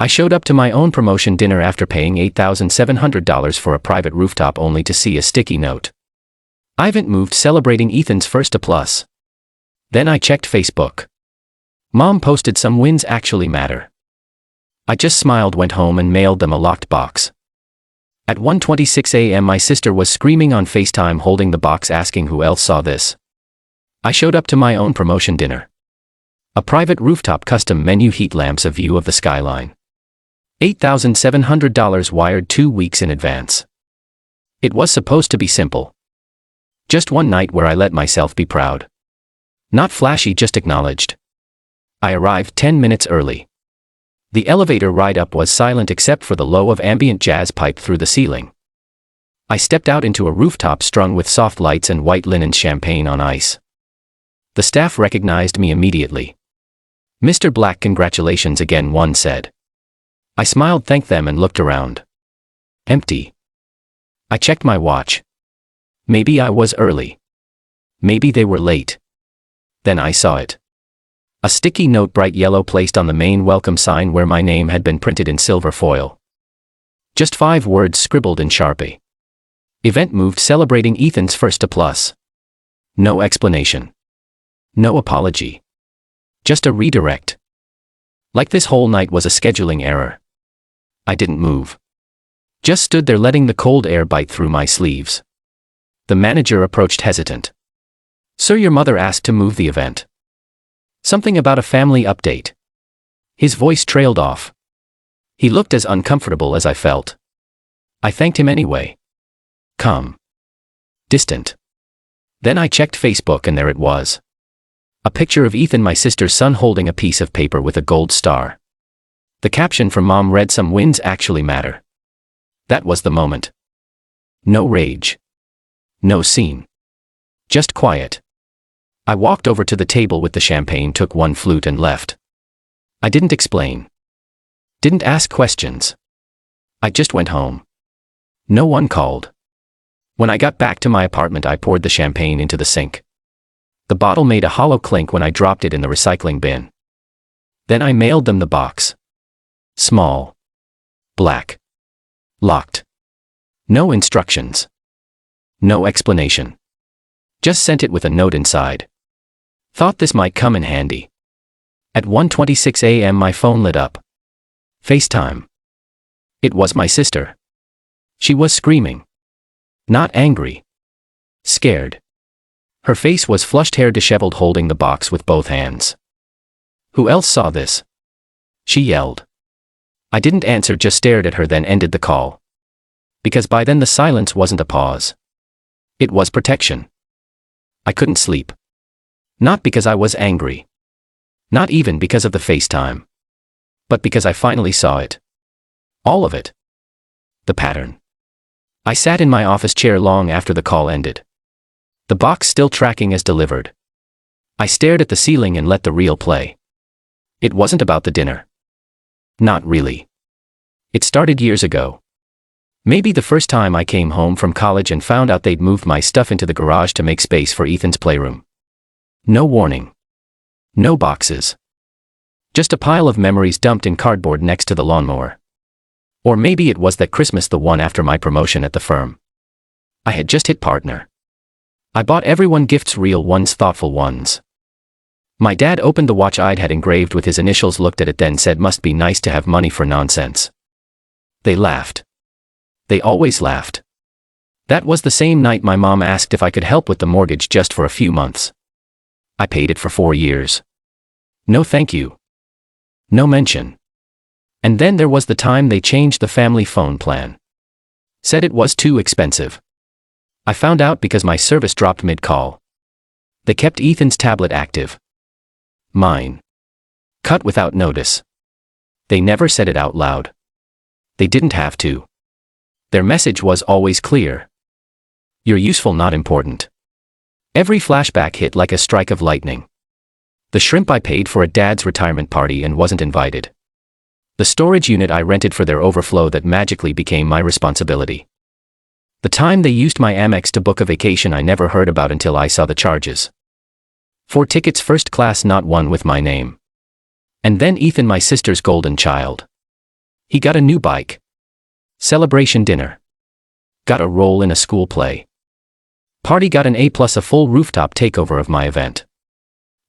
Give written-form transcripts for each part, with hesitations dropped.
I showed up to my own promotion dinner after paying $8,700 for a private rooftop only to see a sticky note. Ivan moved celebrating Ethan's first A+. Then I checked Facebook. Mom posted some wins actually matter. I just smiled, went home and mailed them a locked box. At 1:26 a.m. my sister was screaming on FaceTime holding the box asking who else saw this. I showed up to my own promotion dinner. A private rooftop custom menu heat lamps, a view of the skyline. $8,700 wired 2 weeks in advance. It was supposed to be simple. Just one night where I let myself be proud. Not flashy, just acknowledged. I arrived 10 minutes early. The elevator ride up was silent except for the low of ambient jazz piped through the ceiling. I stepped out into a rooftop strung with soft lights and white linen champagne on ice. The staff recognized me immediately. "Mr. Black, congratulations again," one said. I smiled, thanked them and looked around. Empty. I checked my watch. Maybe I was early. Maybe they were late. Then I saw it. A sticky note, bright yellow, placed on the main welcome sign where my name had been printed in silver foil. Just 5 words scribbled in Sharpie. Event moved celebrating Ethan's first A+. No explanation. No apology. Just a redirect. Like this whole night was a scheduling error. I didn't move. Just stood there letting the cold air bite through my sleeves. The manager approached hesitant. "Sir, your mother asked to move the event. Something about a family update." His voice trailed off. He looked as uncomfortable as I felt. I thanked him anyway. Calm. Distant. Then I checked Facebook and there it was. A picture of Ethan, my sister's son, holding a piece of paper with a gold star. The caption from Mom read, "Some wins actually matter." That was the moment. No rage. No scene. Just quiet. I walked over to the table with the champagne, took one flute and left. I didn't explain. Didn't ask questions. I just went home. No one called. When I got back to my apartment, I poured the champagne into the sink. The bottle made a hollow clink when I dropped it in the recycling bin. Then I mailed them the box. Small. Black. Locked. No instructions. No explanation. Just sent it with a note inside. Thought this might come in handy. At 1:26 a.m. my phone lit up. FaceTime. It was my sister. She was screaming. Not angry. Scared. Her face was flushed, hair disheveled, holding the box with both hands. "Who else saw this?" she yelled. I didn't answer, just stared at her, then ended the call. Because by then the silence wasn't a pause. It was protection. I couldn't sleep. Not because I was angry. Not even because of the FaceTime. But because I finally saw it. All of it. The pattern. I sat in my office chair long after the call ended. The box still tracking as delivered. I stared at the ceiling and let the reel play. It wasn't about the dinner. Not really. It started years ago. Maybe the first time I came home from college and found out they'd moved my stuff into the garage to make space for Ethan's playroom. No warning. No boxes. Just a pile of memories dumped in cardboard next to the lawnmower. Or maybe it was that Christmas, the one after my promotion at the firm. I had just hit partner. I bought everyone gifts, real ones, thoughtful ones. My dad opened the watch I'd had engraved with his initials, looked at it, then said, "Must be nice to have money for nonsense." They laughed. They always laughed. That was the same night my mom asked if I could help with the mortgage just for a few months. I paid it for 4 years. No thank you. No mention. And then there was the time they changed the family phone plan. Said it was too expensive. I found out because my service dropped mid-call. They kept Ethan's tablet active. Mine. Cut without notice. They never said it out loud. They didn't have to. Their message was always clear. You're useful, not important. Every flashback hit like a strike of lightning. The shrimp I paid for at Dad's retirement party and wasn't invited. The storage unit I rented for their overflow that magically became my responsibility. The time they used my Amex to book a vacation I never heard about until I saw the charges. 4 tickets, first class, not one with my name. And then Ethan, my sister's golden child. He got a new bike. Celebration dinner. Got a role in a school play. Party got an A plus a full rooftop takeover of my event.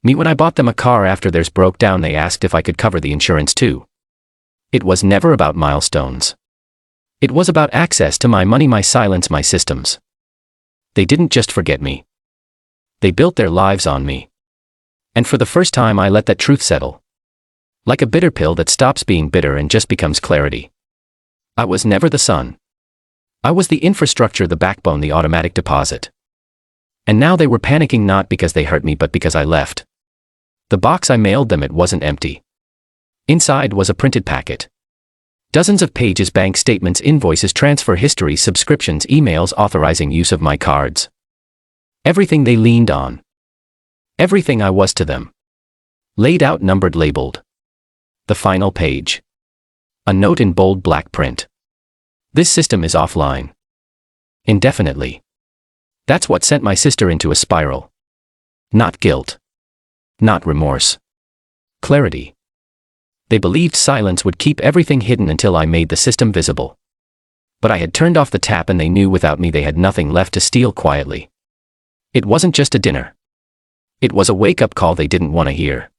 Me when I bought them a car after theirs broke down, they asked if I could cover the insurance too. It was never about milestones. It was about access to my money, my silence, my systems. They didn't just forget me. They built their lives on me. And for the first time I let that truth settle. Like a bitter pill that stops being bitter and just becomes clarity. I was never the sun. I was the infrastructure, the backbone, the automatic deposit. And now they were panicking, not because they hurt me but because I left. The box I mailed them, it wasn't empty. Inside was a printed packet. Dozens of pages, bank statements, invoices, transfer histories, subscriptions, emails authorizing use of my cards. Everything they leaned on. Everything I was to them. Laid out, numbered, labeled. The final page. A note in bold black print. This system is offline. Indefinitely. That's what sent my sister into a spiral. Not guilt. Not remorse. Clarity. They believed silence would keep everything hidden until I made the system visible. But I had turned off the tap and they knew without me they had nothing left to steal quietly. It wasn't just a dinner. It was a wake-up call they didn't want to hear.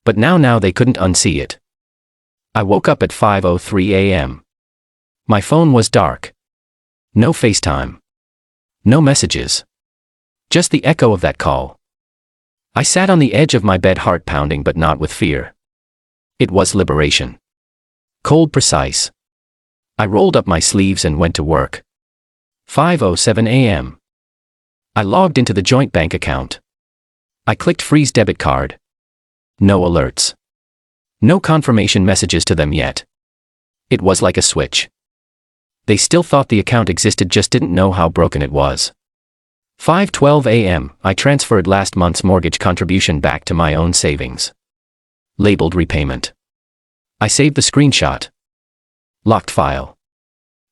But now they couldn't unsee it. I woke up at 5:03 a.m. My phone was dark. No FaceTime. No messages. Just the echo of that call. I sat on the edge of my bed, heart pounding but not with fear. It was liberation. Cold, precise. I rolled up my sleeves and went to work. 5:07 a.m. I logged into the joint bank account. I clicked freeze debit card. No alerts. No confirmation messages to them yet. It was like a switch. They still thought the account existed, just didn't know how broken it was. 5:12 a.m. I transferred last month's mortgage contribution back to my own savings. Labeled repayment. I saved the screenshot. Locked file.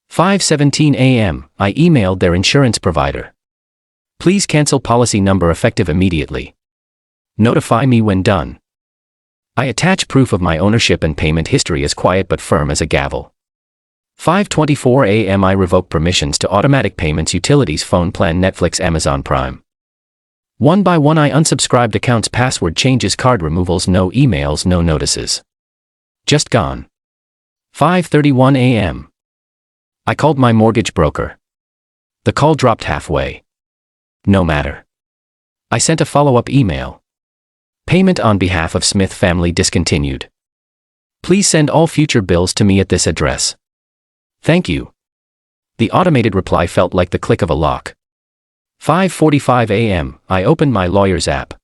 5:17 a.m. I emailed their insurance provider. Please cancel policy number effective immediately. Notify me when done. I attach proof of my ownership and payment history as quiet but firm as a gavel. 5:24 a.m. I revoke permissions to automatic payments, utilities, phone plan, Netflix, Amazon Prime. One by one I unsubscribed accounts, password changes, card removals, no emails, no notices. Just gone. 5:31 a.m. I called my mortgage broker. The call dropped halfway. No matter. I sent a follow-up email. Payment on behalf of Smith family discontinued. Please send all future bills to me at this address. Thank you. The automated reply felt like the click of a lock. 5:45 a.m. I opened my lawyer's app.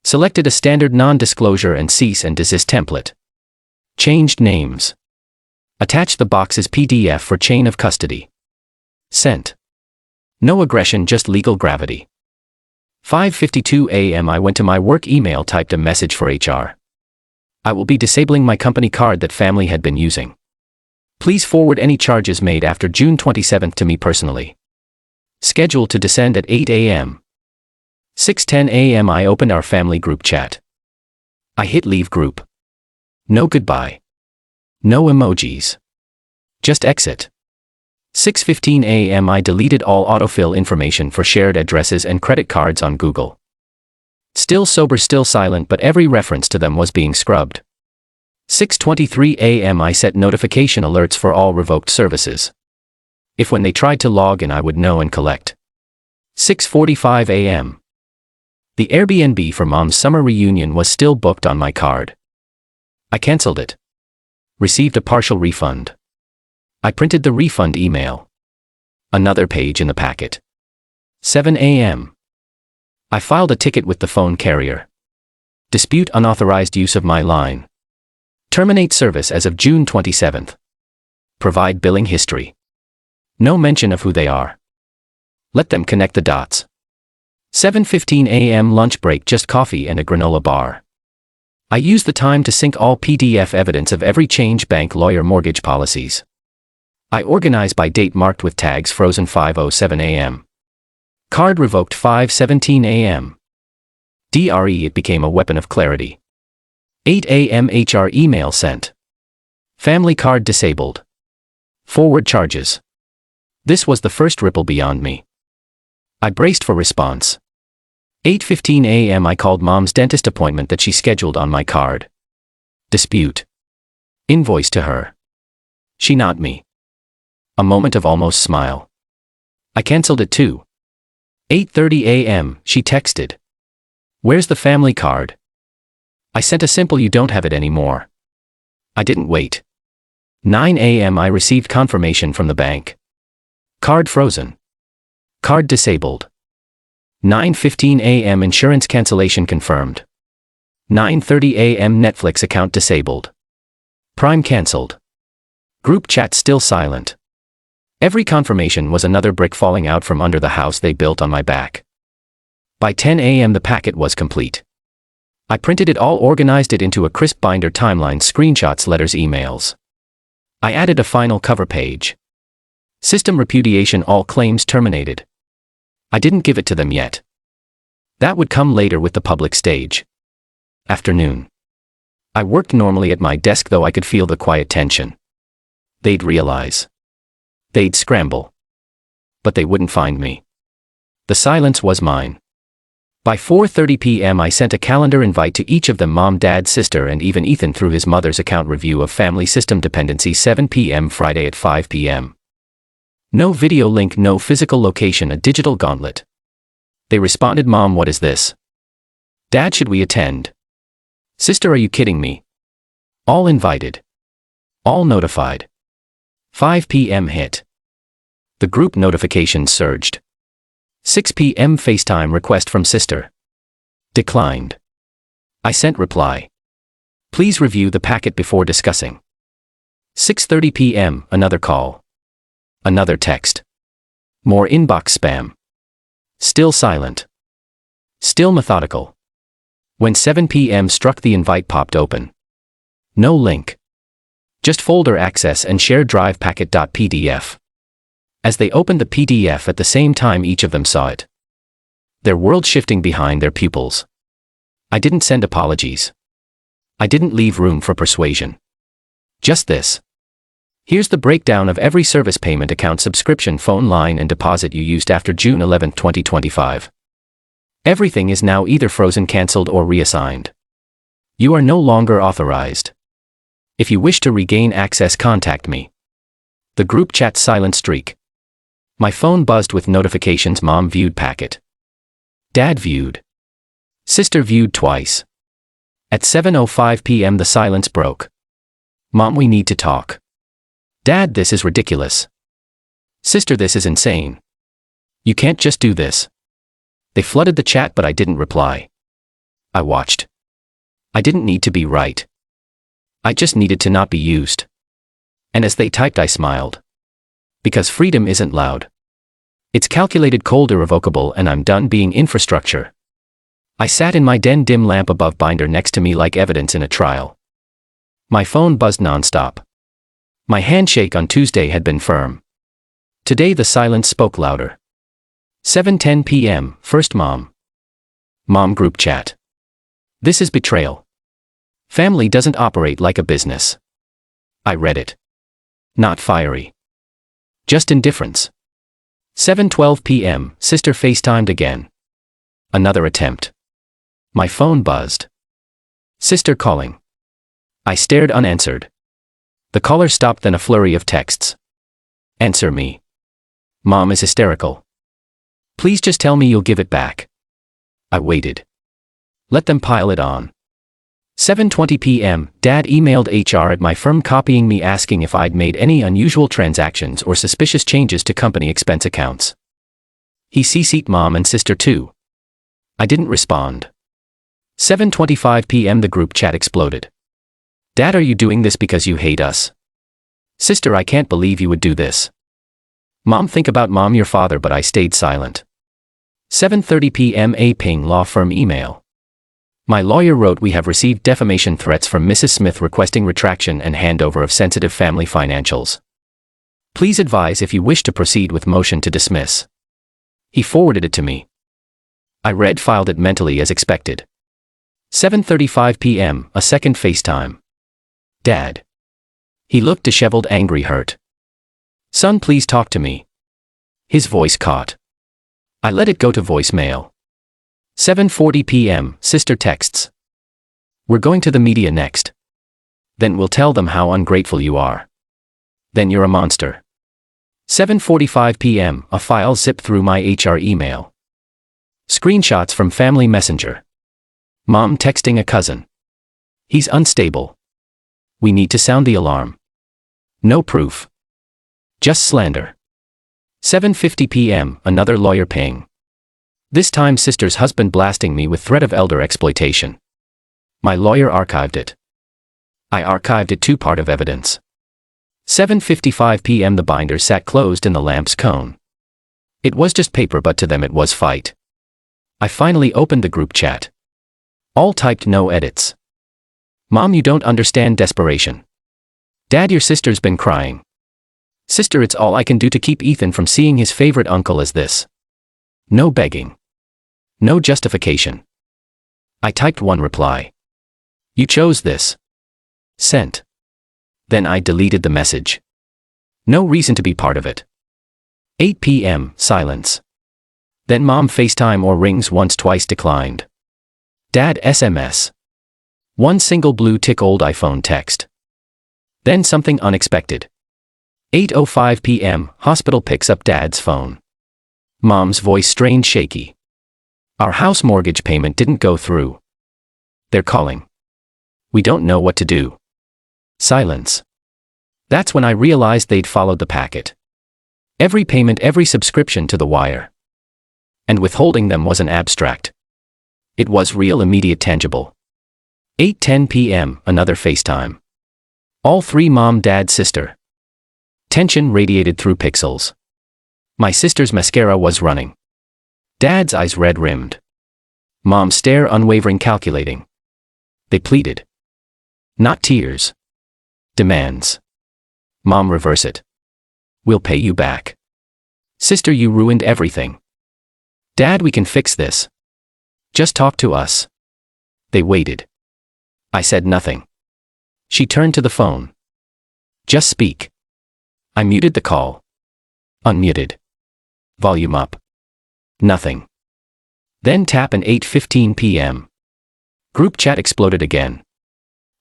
Selected a standard non-disclosure and cease and desist template. Changed names. Attached the box's PDF for chain of custody. Sent. No aggression, just legal gravity. 5:52 a.m. I went to my work email, typed a message for HR. I will be disabling my company card that family had been using. Please forward any charges made after June 27th to me personally. Scheduled to descend at 8 a.m. 6:10 a.m. I opened our family group chat. I hit leave group. No goodbye. No emojis. Just exit. 6:15 a.m. I deleted all autofill information for shared addresses and credit cards on Google. Still sober, still silent, but every reference to them was being scrubbed. 6:23 a.m. I set notification alerts for all revoked services. If when they tried to log in I would know and collect. 6:45 a.m. The Airbnb for Mom's summer reunion was still booked on my card. I canceled it. Received a partial refund. I printed the refund email. Another page in the packet. 7 a.m. I filed a ticket with the phone carrier. Dispute unauthorized use of my line. Terminate service as of June 27th. Provide billing history. No mention of who they are. Let them connect the dots. 7:15 a.m. lunch break, just coffee and a granola bar. I used the time to sync all PDF evidence of every change, bank, lawyer, mortgage policies. I organize by date marked with tags, frozen 5:07 a.m. Card revoked 5:17 a.m. DRE, it became a weapon of clarity. 8 a.m. HR email sent. Family card disabled. Forward charges. This was the first ripple beyond me. I braced for response. 8:15 a.m. I called Mom's dentist appointment that she scheduled on my card. Dispute. Invoice to her. She not me. A moment of almost smile. I cancelled it too. 8:30 a.m. She texted. Where's the family card? I sent a simple "you don't have it anymore." I didn't wait. 9 a.m. I received confirmation from the bank. Card frozen. Card disabled. 9:15 a.m. Insurance cancellation confirmed. 9:30 a.m. Netflix account disabled. Prime cancelled. Group chat still silent. Every confirmation was another brick falling out from under the house they built on my back. By 10 a.m. the packet was complete. I printed it all, organized it into a crisp binder, timeline, screenshots, letters, emails. I added a final cover page. System repudiation, all claims terminated. I didn't give it to them yet. That would come later with the public stage. Afternoon. I worked normally at my desk, though I could feel the quiet tension. They'd realize. They'd scramble. But they wouldn't find me. The silence was mine. By 4:30 p.m. I sent a calendar invite to each of them, Mom, Dad, sister, and even Ethan through his mother's account. Review of family system dependency 7 p.m. Friday at 5 p.m. No video link, no physical location, a digital gauntlet. They responded, Mom, what is this? Dad, should we attend? Sister, are you kidding me? All invited. All notified. 5 p.m. hit. The group notifications surged. 6 p.m. FaceTime request from sister. Declined. I sent reply. Please review the packet before discussing. 6:30 p.m. Another call. Another text. More inbox spam. Still silent. Still methodical. When 7 p.m. struck, the invite popped open. No link. Just folder access and shared drive packet.pdf. As they opened the PDF at the same time, each of them saw it. Their world shifting behind their pupils. I didn't send apologies. I didn't leave room for persuasion. Just this. Here's the breakdown of every service, payment account, subscription, phone line, and deposit you used after June 11, 2025. Everything is now either frozen, cancelled, or reassigned. You are no longer authorized. If you wish to regain access, contact me. The group chat silent streak. My phone buzzed with notifications. Mom viewed packet. Dad viewed. Sister viewed twice. At 7:05 p.m. the silence broke. Mom, we need to talk. Dad, this is ridiculous. Sister, this is insane. You can't just do this. They flooded the chat, but I didn't reply. I watched. I didn't need to be right. I just needed to not be used. And as they typed, I smiled. Because freedom isn't loud. It's calculated, cold, irrevocable, and I'm done being infrastructure. I sat in my den, dim lamp above binder next to me like evidence in a trial. My phone buzzed nonstop. My handshake on Tuesday had been firm. Today the silence spoke louder. 7:10 p.m. First Mom. Mom group chat. This is betrayal. Family doesn't operate like a business. I read it. Not fiery. Just indifference. 7:12 p.m. Sister FaceTimed again. Another attempt. My phone buzzed. Sister calling. I stared, unanswered. The caller stopped, then a flurry of texts. Answer me. Mom is hysterical. Please just tell me you'll give it back. I waited. Let them pile it on. 7:20 p.m. Dad emailed HR at my firm copying me, asking if I'd made any unusual transactions or suspicious changes to company expense accounts. He CC'd Mom and sister too. I didn't respond. 7:25 p.m. The group chat exploded. Dad, are you doing this because you hate us? Sister, I can't believe you would do this. Mom, think about Mom, your father, but I stayed silent. 7:30 p.m. A ping law firm email. My lawyer wrote, we have received defamation threats from Mrs. Smith requesting retraction and handover of sensitive family financials. Please advise if you wish to proceed with motion to dismiss. He forwarded it to me. I read, filed it mentally as expected. 7:35 p.m. A second FaceTime. Dad. He looked disheveled, angry, hurt. "Son, please talk to me." His voice caught. I let it go to voicemail. 7:40 p.m., sister texts. "We're going to the media next. Then we'll tell them how ungrateful you are. Then you're a monster." 7:45 p.m., a file zipped through my HR email. Screenshots from family messenger. Mom texting a cousin. "He's unstable. We need to sound the alarm." No proof. Just slander. 7:50 p.m., another lawyer ping. This time sister's husband blasting me with threat of elder exploitation. My lawyer archived it. I archived it too, part of evidence. 7:55 p.m. the binder sat closed in the lamp's cone. It was just paper, but to them it was fight. I finally opened the group chat. All typed, no edits. "Mom, you don't understand desperation. Dad, your sister's been crying. Sister, it's all I can do to keep Ethan from seeing his favorite uncle as this. No begging. No justification." I typed one reply. "You chose this." Sent. Then I deleted the message. No reason to be part of it. 8 p.m., silence. Then Mom FaceTime or rings once, twice, declined. Dad SMS. One single blue tick, old iPhone text. Then something unexpected. 8:05 p.m., hospital picks up Dad's phone. Mom's voice strained, shaky. "Our house mortgage payment didn't go through. They're calling. We don't know what to do." Silence. That's when I realized they'd followed the packet. Every payment, every subscription to the wire. And withholding them was an abstract. It was real, immediate, tangible. 8:10 p.m., another FaceTime. All three: Mom, Dad, sister. Tension radiated through pixels. My sister's mascara was running. Dad's eyes red-rimmed. Mom's stare unwavering, calculating. They pleaded. Not tears. Demands. Mom, reverse it. We'll pay you back. Sister, you ruined everything. Dad, we can fix this. Just talk to us. They waited. I said nothing. She turned to the phone. Just speak. I muted the call. Unmuted. Volume up. Nothing. Then tap, and 8:15 p.m. Group chat exploded again.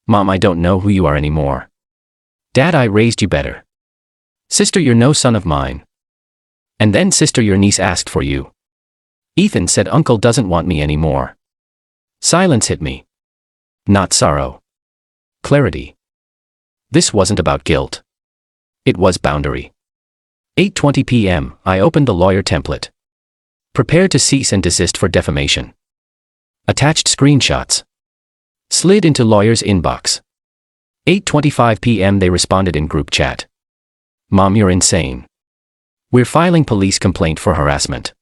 Mom, I don't know who you are anymore. Dad, I raised you better. Sister, you're no son of mine. And then sister, your niece asked for you. Ethan said uncle doesn't want me anymore. Silence hit me. Not sorrow. Clarity. This wasn't about guilt. It was boundary. 8:20 p.m., I opened the lawyer template. Prepare to cease and desist for defamation. Attached screenshots. Slid into lawyer's inbox. 8:25 p.m. they responded in group chat. Mom, you're insane. We're filing police complaint for harassment.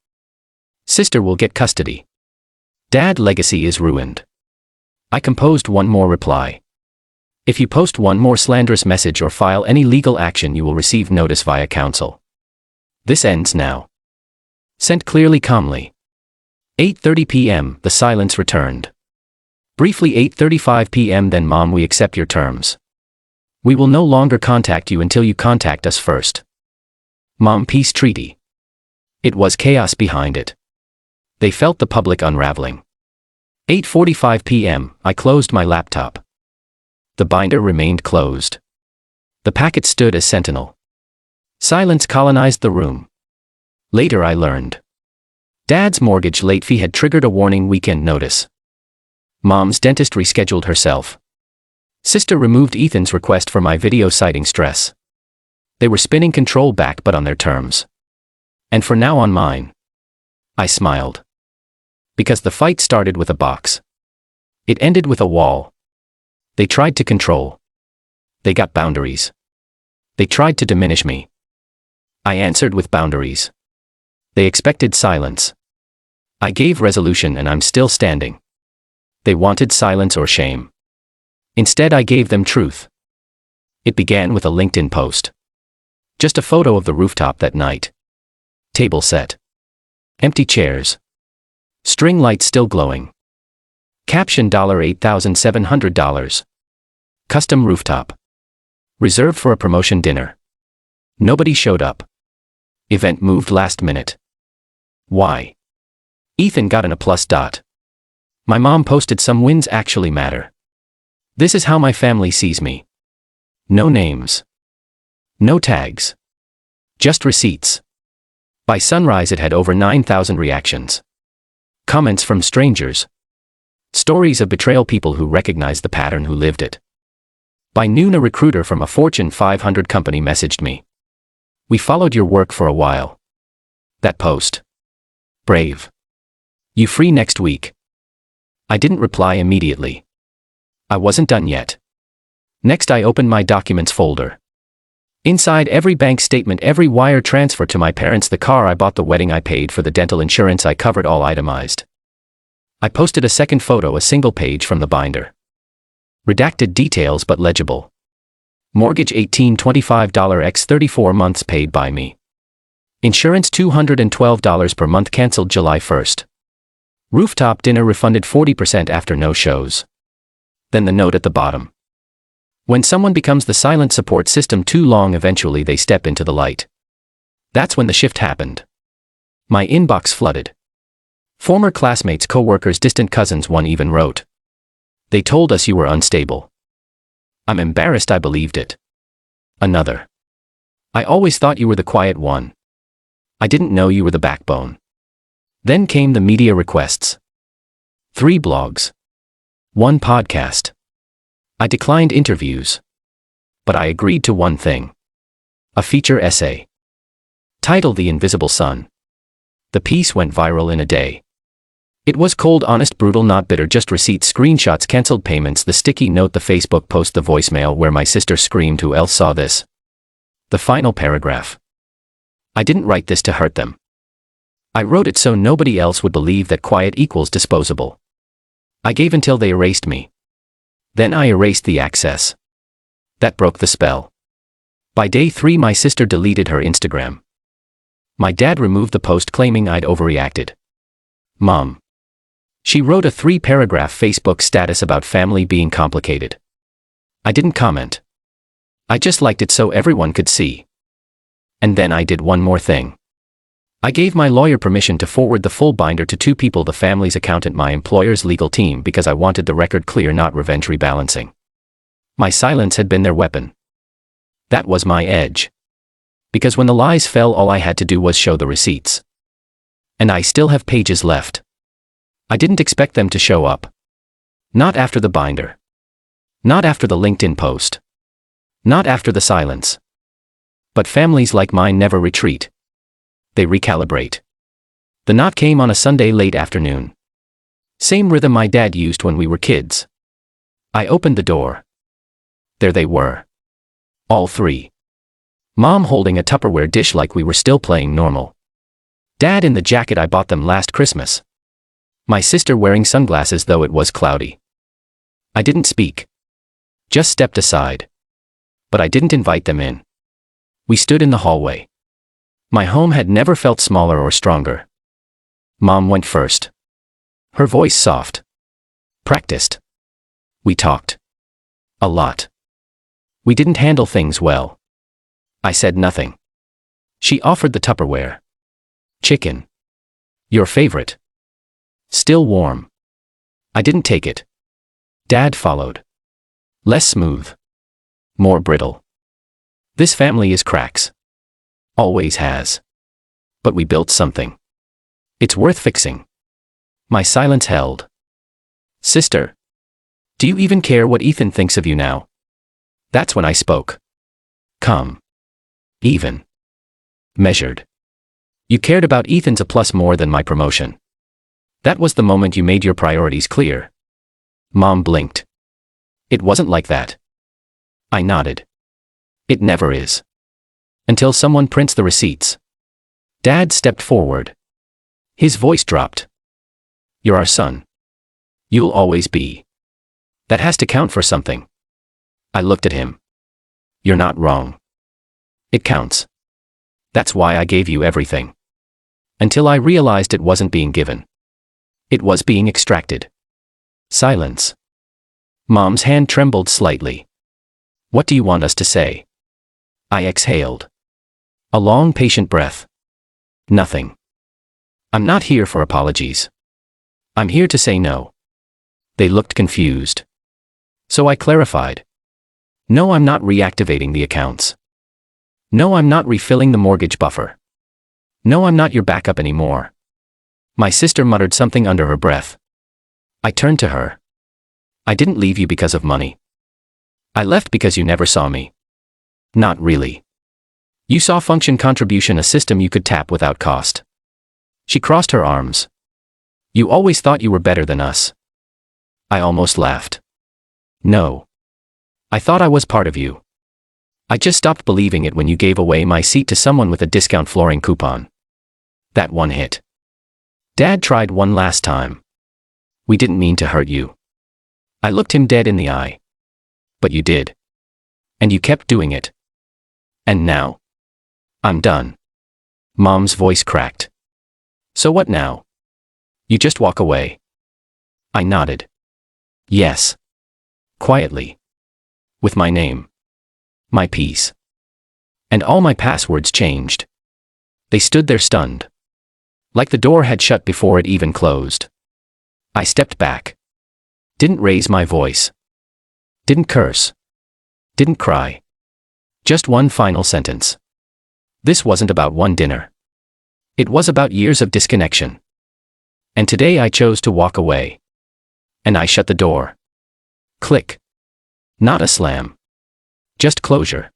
Sister will get custody. Dad, legacy is ruined. I composed one more reply. If you post one more slanderous message or file any legal action, you will receive notice via counsel. This ends now. Sent clearly, calmly. 8:30 p.m. the silence returned. Briefly 8:35 p.m. then Mom, we accept your terms. We will no longer contact you until you contact us first. Mom, peace treaty. It was chaos behind it. They felt the public unraveling. 8:45 p.m. I closed my laptop. The binder remained closed. The packet stood as sentinel. Silence colonized the room. Later I learned. Dad's mortgage late fee had triggered a warning weekend notice. Mom's dentist rescheduled herself. Sister removed Ethan's request for my video citing stress. They were spinning control back, but on their terms. And for now on mine. I smiled. Because the fight started with a box. It ended with a wall. They tried to control. They got boundaries. They tried to diminish me. I answered with boundaries. They expected silence. I gave resolution, and I'm still standing. They wanted silence or shame. Instead, I gave them truth. It began with a LinkedIn post. Just a photo of the rooftop that night. Table set. Empty chairs. String lights still glowing. Caption $8,700. Custom rooftop. Reserved for a promotion dinner. Nobody showed up. Event moved last minute. Why? Ethan got an A+. My mom posted some wins actually matter. This is how my family sees me. No names. No tags. Just receipts. By sunrise it had over 9,000 reactions. Comments from strangers. Stories of betrayal, people who recognized the pattern, who lived it. By noon a recruiter from a Fortune 500 company messaged me. We followed your work for a while. That post. Brave. You free next week? I didn't reply immediately. I wasn't done yet. Next I opened my documents folder. Inside every bank statement, every wire transfer to my parents, the car I bought, the wedding I paid for, the dental insurance I covered, all itemized. I posted a second photo, a single page from the binder. Redacted details but legible. Mortgage $1825 x 34 months paid by me. Insurance $212 per month, canceled July 1st. Rooftop dinner refunded 40% after no shows. Then the note at the bottom. When someone becomes the silent support system too long, eventually they step into the light. That's when the shift happened. My inbox flooded. Former classmates, co-workers, distant cousins, one even wrote. They told us you were unstable. I'm embarrassed I believed it. Another. I always thought you were the quiet one. I didn't know you were the backbone. Then came the media requests. 3 blogs. 1 podcast. I declined interviews. But I agreed to one thing. A feature essay. Titled The Invisible Sun. The piece went viral in a day. It was cold, honest, brutal, not bitter, just receipts, screenshots, canceled payments, the sticky note, the Facebook post, the voicemail where my sister screamed, "Who else saw this?" The final paragraph. I didn't write this to hurt them. I wrote it so nobody else would believe that quiet equals disposable. I gave until they erased me. Then I erased the access. That broke the spell. By day 3 my sister deleted her Instagram. My dad removed the post claiming I'd overreacted. Mom. She wrote a 3-paragraph Facebook status about family being complicated. I didn't comment. I just liked it so everyone could see. And then I did one more thing. I gave my lawyer permission to forward the full binder to 2 people, the family's accountant, my employer's legal team, because I wanted the record clear, not revenge rebalancing. My silence had been their weapon. That was my edge. Because when the lies fell, all I had to do was show the receipts. And I still have pages left. I didn't expect them to show up. Not after the binder. Not after the LinkedIn post. Not after the silence. But families like mine never retreat. They recalibrate. The knot came on a Sunday late afternoon. Same rhythm my dad used when we were kids. I opened the door. There they were. All 3. Mom holding a Tupperware dish like we were still playing normal. Dad in the jacket I bought them last Christmas. My sister wearing sunglasses though it was cloudy. I didn't speak. Just stepped aside. But I didn't invite them in. We stood in the hallway. My home had never felt smaller or stronger. Mom went first. Her voice soft. Practiced. We talked. A lot. We didn't handle things well. I said nothing. She offered the Tupperware. Chicken. Your favorite. Still warm. I didn't take it. Dad followed. Less smooth. More brittle. This family is cracks. Always has. But we built something. It's worth fixing. My silence held. Sister. Do you even care what Ethan thinks of you now? That's when I spoke. Calm. Even. Measured. You cared about Ethan's A+ more than my promotion. That was the moment you made your priorities clear. Mom blinked. It wasn't like that. I nodded. It never is. Until someone prints the receipts. Dad stepped forward. His voice dropped. You're our son. You'll always be. That has to count for something. I looked at him. You're not wrong. It counts. That's why I gave you everything. Until I realized it wasn't being given. It was being extracted. Silence. Mom's hand trembled slightly. What do you want us to say? I exhaled. A long, patient breath. Nothing. I'm not here for apologies. I'm here to say no. They looked confused. So I clarified. No, I'm not reactivating the accounts. No, I'm not refilling the mortgage buffer. No, I'm not your backup anymore. My sister muttered something under her breath. I turned to her. I didn't leave you because of money. I left because you never saw me. Not really. You saw Function Contribution, a system you could tap without cost. She crossed her arms. You always thought you were better than us. I almost laughed. No. I thought I was part of you. I just stopped believing it when you gave away my seat to someone with a discount flooring coupon. That one hit. Dad tried one last time. We didn't mean to hurt you. I looked him dead in the eye. But you did. And you kept doing it. And now? I'm done. Mom's voice cracked. So what now? You just walk away. I nodded. Yes. Quietly. With my name. My piece. And all my passwords changed. They stood there stunned. Like the door had shut before it even closed. I stepped back. Didn't raise my voice. Didn't curse. Didn't cry. Just one final sentence. This wasn't about one dinner. It was about years of disconnection. And today I chose to walk away. And I shut the door. Click. Not a slam. Just closure.